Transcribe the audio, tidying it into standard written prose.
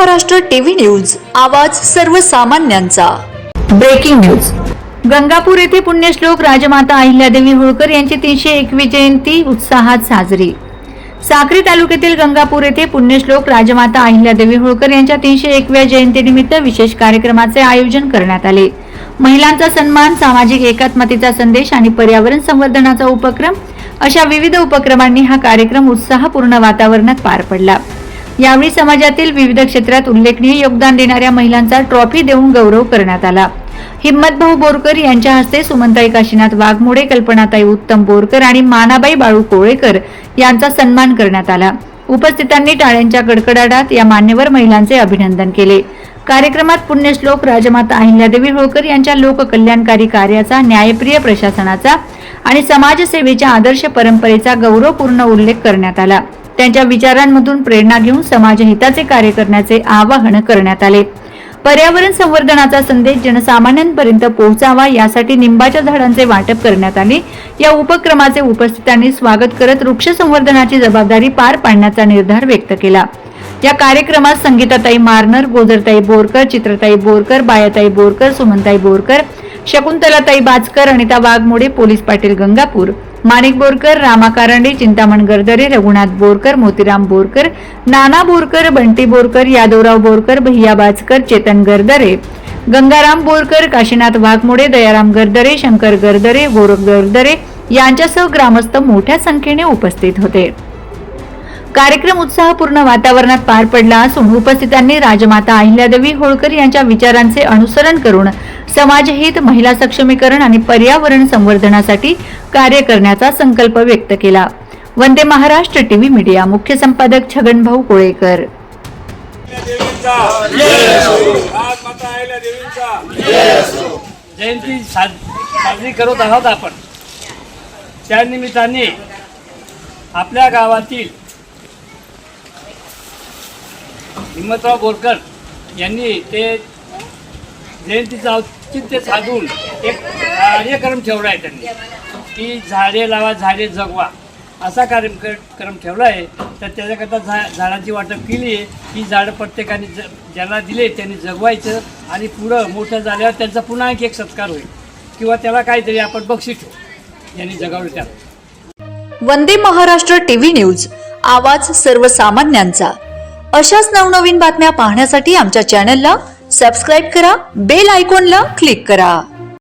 Maharashtra TV news, आवाज सर्वसामान्यांचा। Breaking news. Gangapur येथे पुण्यश्लोक राजमाता अहिल्यादेवी होळकर यांची 301वी जयंती उत्साहात साजरी। साक्री तालुक्यातील गंगापूर येथे पुण्यश्लोक राजमाता अहिल्यादेवी होळकर यांच्या 301व्या जयंतीनिमित्त विशेष कार्यक्रमाचे आयोजन करण्यात आले। महिलांचा सन्मान, सामाजिक एकात्मतेचा संदेश आणि पर्यावरण संवर्धनाचा उपक्रम अशा विविध उपक्रमांनी हा कार्यक्रम उत्साहपूर्ण वातावरणात पार पडला। यावेळी समाजातील विविध क्षेत्रात उल्लेखनीय योगदान देणाऱ्या महिलांचा ट्रॉफी देऊन गौरव करण्यात आला। हिम्मतभाऊ बोरकर यांच्या हस्ते सुमनताई काशीनाथ वाघमोडे, कल्पनाताई उत्तम बोरकर आणि मानाबाई बाळू कोळेकर यांचा सन्मान करण्यात आला। उपस्थितांनी टाळ्यांच्या कडकडाटात या मान्यवर महिलांचे अभिनंदन केले। कार्यक्रमात पुण्यश्लोक राजमाता अहिल्यादेवी होळकर यांच्या लोककल्याणकारी कार्याचा, न्यायप्रिय प्रशासनाचा आणि समाजसेवेच्या आदर्श परंपरेचा गौरवपूर्ण उल्लेख करण्यात आला। त्यांच्या विचारांमधून प्रेरणा घेऊन समाजहिताचे कार्य करण्याचे आवाहन करण्यात आले। पर्यावरण संवर्धनाचा संदेश जनसामान्यांपर्यंत पोहोचावा यासाठी निंबाच्या झाडांचे वाटप करण्यात आले। या उपक्रमाचे उपस्थितांनी स्वागत करत वृक्ष संवर्धनाची जबाबदारी पार पाडण्याचा निर्धार व्यक्त केला। या कार्यक्रमात संगीताताई मारनर, गोजरताई बोरकर, चित्रताई बोरकर, बायाताई बोरकर, सुमनताई बोरकर, शकुंतलाताई बाचकर, अनिता वाघमोडे, पोलीस पाटील गंगापूर, माणिक बोरकर, रामा कारंडे, चिंतामण गरदरे, रघुनाथ बोरकर, मोतीराम बोरकर, नाना बोरकर, बंटी बोरकर, यादवराव बोरकर, भैया बाचकर, चेतन गरदरे, गंगाराम बोरकर, काशीनाथ वाघमोडे, दयाराम गरदरे, शंकर गरदरे, गोरख गरदरे यांच्यासह ग्रामस्थ मोठ्या संख्येने उपस्थित होते। कार्यक्रम उत्साहपूर्ण वातावरणात पार पडला असून उपस्थितांनी राजमाता अहिल्यादेवी होळकर यांच्या विचारांचे अनुसरण करून समाजहित, महिला सक्षमीकरण आणि पर्यावरण संवर्धनासाठी कार्य करण्याचा संकल्प व्यक्त केला। वंदे महाराष्ट्र टीव्ही मीडिया, मुख्य संपादक छगनभाऊ कोळेकर। जयंती साजरी करत आहोत आपण। त्या निमित्ताने आपल्या गावातील हिम्मतराव बोरकर यांनी ते जयंतीचं औचित्य साधून एक कार्यक्रम ठेवला आहे त्यांनी की झाडे लावा, झाडे जगवा असा कार्यक्रम ठेवला आहे। तर त्याच्याकरता झाडांची वाटप केली आहे। ही झाडं प्रत्येकाने ज्यांना दिले त्यांनी जगवायचं आणि पुढं मोठं झाल्यावर त्यांचा पुन्हा एक सत्कार होईल किंवा त्याला काहीतरी आपण बक्षीस ठेवू यांनी जगवलं त्याला। वंदे महाराष्ट्र टीव्ही न्यूज, आवाज सर्वसामान्यांचा। अशाच नवनवीन बातम्या पाहण्यासाठी आमच्या चॅनलला सबस्क्राइब करा, बेल आयकॉनला क्लिक करा।